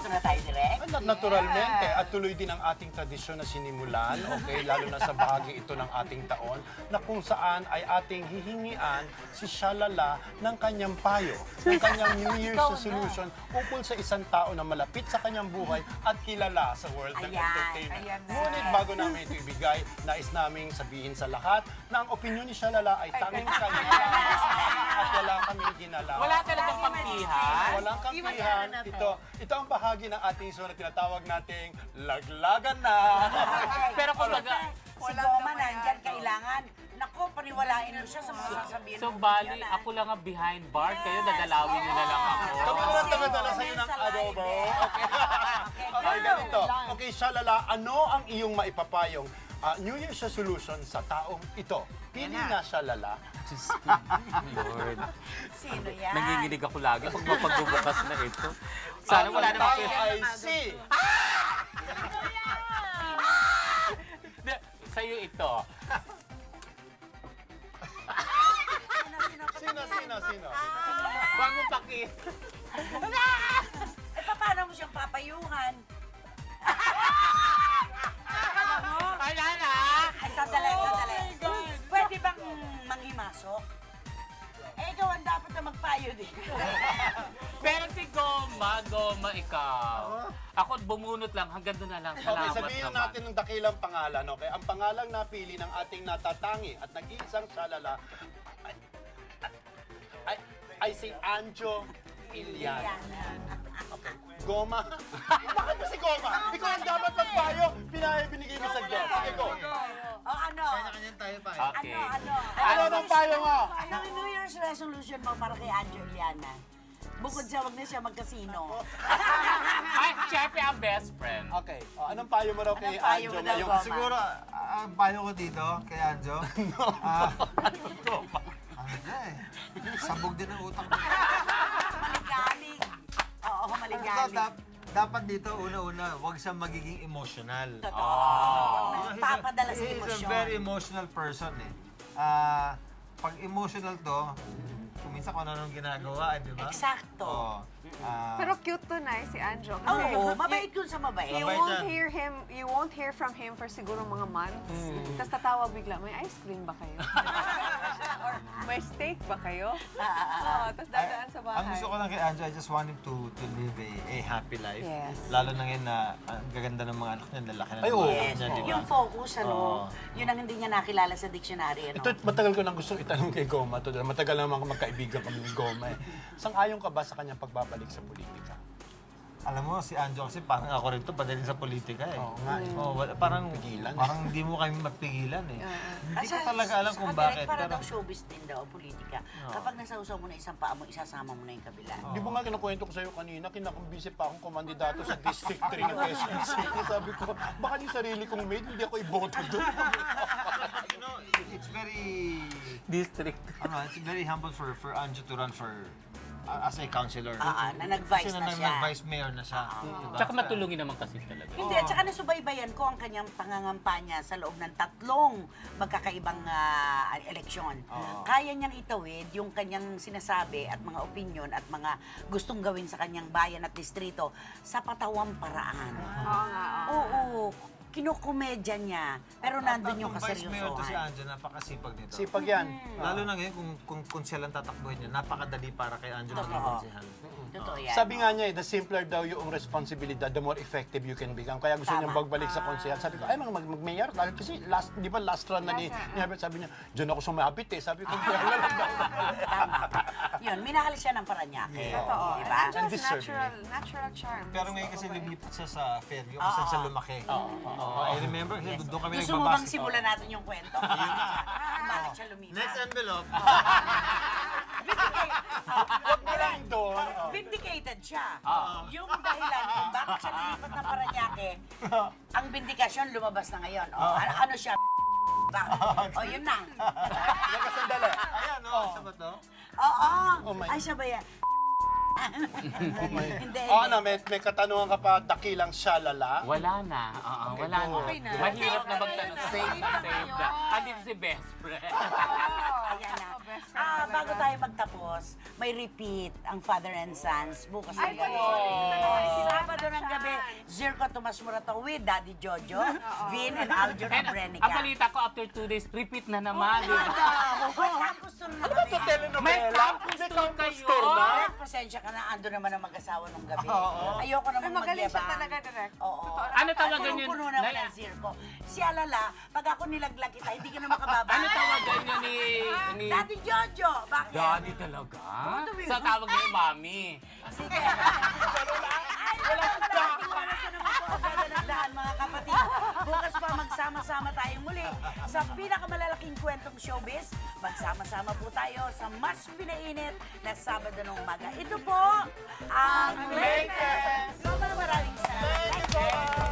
na tayo, direct. Naturalmente, at tuloy din ang ating tradisyon na sinimulan, okay, lalo na sa bahagi ito ng ating taon, na kung saan ay ating hihingian si Shalala ng kanyang payo, ng kanyang New Year's resolution ukol sa isang tao na malapit sa kanyang buhay at kilala sa world ng entertainment. Ngunit bago namin ito ibigay, nais naming sabihin sa lahat na ang opinyon ni Shalala ay tanging kanya at wala kaming ginalaw. Wala talagang kampihan. Walang kampihan. Ito ang bahagi ng ating show na tinatawag nating laglagan na. Pero kung baga, Si Goma nandyan, kailangan. Nako, paniwalain mo siya sa mga sasabihin so mo. bali, ako lang ang behind bar, kayo dadalawin nyo na lang ako. Kami naman taga-dala sa'yo ng adobo. Okay. Okay, ganito. Okay, Shalala, ano ang iyong maipapayong New Year's resolution sa taong ito? Pili na Shalala. Lord, Sino yan? nanginginig ako lagi pag mapagbubukas na ito. Sana wala naman kayo. I see. Sa'yo ito. Sino? Wag mo pakit. Eh, paano mo siyang papayuhan? Ay, Nana! Ay, sandali. Pwede bang manghimasok? Eh, ikaw ang dapat na magpayo din. Pero si Goma ikaw. Ako bumunot lang, hanggang doon na lang. Okay, Salamat sabihin naman. natin ng dakilang pangalan, okay? Ang pangalang napili ng ating natatangi at nag-iisang Shalala ay si Anjo Iliana. Okay. Goma? Bakit mo si Goma? Ikaw ang dapat magpayo. Binigay mo sa guest. Sige, go. O ano? Kanya tayo pa eh. Okay. Ano ang payo mo? Anong New Year's resolution mo para kay Anjo Iliana? Bukod sa wag na siya magkasino. Ay, syempre ang best friend. Okay. Anong payo mo raw kay Anong payo Anjo mo daw, ngayong Goma? Siguro, ang payo ko dito, kay Anjo. Anjo eh. Sabog din ang utak ko. Maligalig. Oo, Ano to, maligalig. dapat dito, una-una, huwag siyang magiging emotional. Totoo. Papadala sa He is a emosyon. very emotional person eh. Pag emotional to, kung minsan kung ano ginagawa, di ba? Eksakto. Oo. Pero cute to na si Anjo. Kasi Oo, mabait yun sa mabait. you won't hear from him for siguro mga months. Tapos tatawag bigla, may ice cream ba kayo? Or may steak ba kayo? Tapos dadaan sa bahay. Ang gusto ko lang kay Anjo, I just want him to live a happy life. Yes. Lalo na ngayon na ang gaganda ng mga anak niya, lalaki na Ay, ng oo. mga anak niya, di ba? Yung focus, ano, Oo. yun ang hindi niya nakilala sa dictionary, ano. Ito, matagal ko nang gusto itanong kay Goma. Matagal naman magkaibigan kami ni Goma eh. Sang-ayon ka ba sa kanyang pagbabalik sa politika? Alam mo, si Anjo kasi parang ako rin to, padaling sa politika eh. Oo nga eh. Parang Pigilan. parang hindi mo kami mapigilan eh. Hindi ko talaga alam kung Direct, bakit. para Pero, daw showbiz din daw, politika. Kapag nasausaw mo na isang paa mo, isasama mo na yung kabila. Di ba nga kinakwento ko sa'yo kanina, kinakambisi pa akong komandidato sa District 3 ng Quezon City. Sabi ko, baka yung sarili kong mate, hindi ako iboto doon. you know, it's very, District. it's very humble for Anjo to run for as a councilor. Na nag-vice Kasi na siya. nag-vice mayor na siya. Diba? Tsaka matulungin naman kasi talaga. Hindi, at saka nasubaybayan ko ang kanyang pangangampanya sa loob ng 3 magkakaibang eleksyon. Kaya niyang itawid yung kanyang sinasabi at mga opinion at mga gustong gawin sa kanyang bayan at distrito sa patawang paraan. Oo nga, oo. Oo, kinukomedya niya. Pero nandun yung Vice mayor to si kaseryosohan. Anjo, napakasipag nito. Sipag yan. Lalo na ngayon, kung siya lang tatakbuhin niya, napakadali para kay Anjo maging Totoo. konsehal. Totoo yan. Sabi nga niya, the simpler daw yung responsibilidad, the more effective you can become. Kaya gusto niyang Tama. magbalik sa konsehal. Sabi ko, ay, mag-mayor. Dahil kasi, di ba last run na ni Herbert, sabi niya, dyan ako sumabit eh. Sabi ko, kaya lang daw. Tama. Yun, minahal siya ng Paranaque. Totoo. Diba? Anjo And has deserving. natural charm. Pero ngayon kasi lumipat siya sa Fairview, kung saan siya lumaki. I remember, kasi doon kami Gusto mo bang nagbabase. simulan natin yung kwento? Bakit siya lumipat? Next envelope. Huwag mo lang doon. Vindicated siya. Yung dahilan kung bakit siya lumipat ng Paranaque, ang vindikasyon lumabas na ngayon. Ano siya? Bakit? Yun na. Teka, sandali. Ayan, siya ba to? Oo. Oh my- Ay, siya ba yan? Oh my. Hindi. Ano, may katanungan ka pa, dakilang Shalala. Wala na. Wala na. Okay na. Mahirap na Okay magtanong. na. Save na, save na. Andito si best friend. Ayan na. bago tayo magtapos, may repeat ang Father and Sons bukas ng Ay, gabi. pwede. Sabado ng gabi, Zirko Tomas Murato with Daddy Jojo, Vin and Aljon And Abrenica. ang balita ko, after 2 days, repeat na naman. di ba? Campus tour na kami. May Telenovela? campus May tour campus kayo. tour na? Direk, pasensya ka na, ando naman ang mag-asawa nung gabi. Ayoko Ay, namang magaling siya maglibang. talaga, direct. Oo. Ano tawagan yun? Puno naman ang Zirko. Si Alala, pag ako nilaglag kita, hindi ka na makababa. Ano tawagan niyo ni Daddy Jojo, bakit? Daddy talaga? tuloy. Sa tawag niyo yung mami. Sige. Ay, wala ka. Oras na naman po ang gaganagdahan, mga kapatid. Bukas pa magsama-sama tayong muli sa pinakamalalaking kwentong showbiz. Magsama-sama po tayo sa mas pinainit na Sabado ng umaga. Ito po ang latest. Maraming salamat.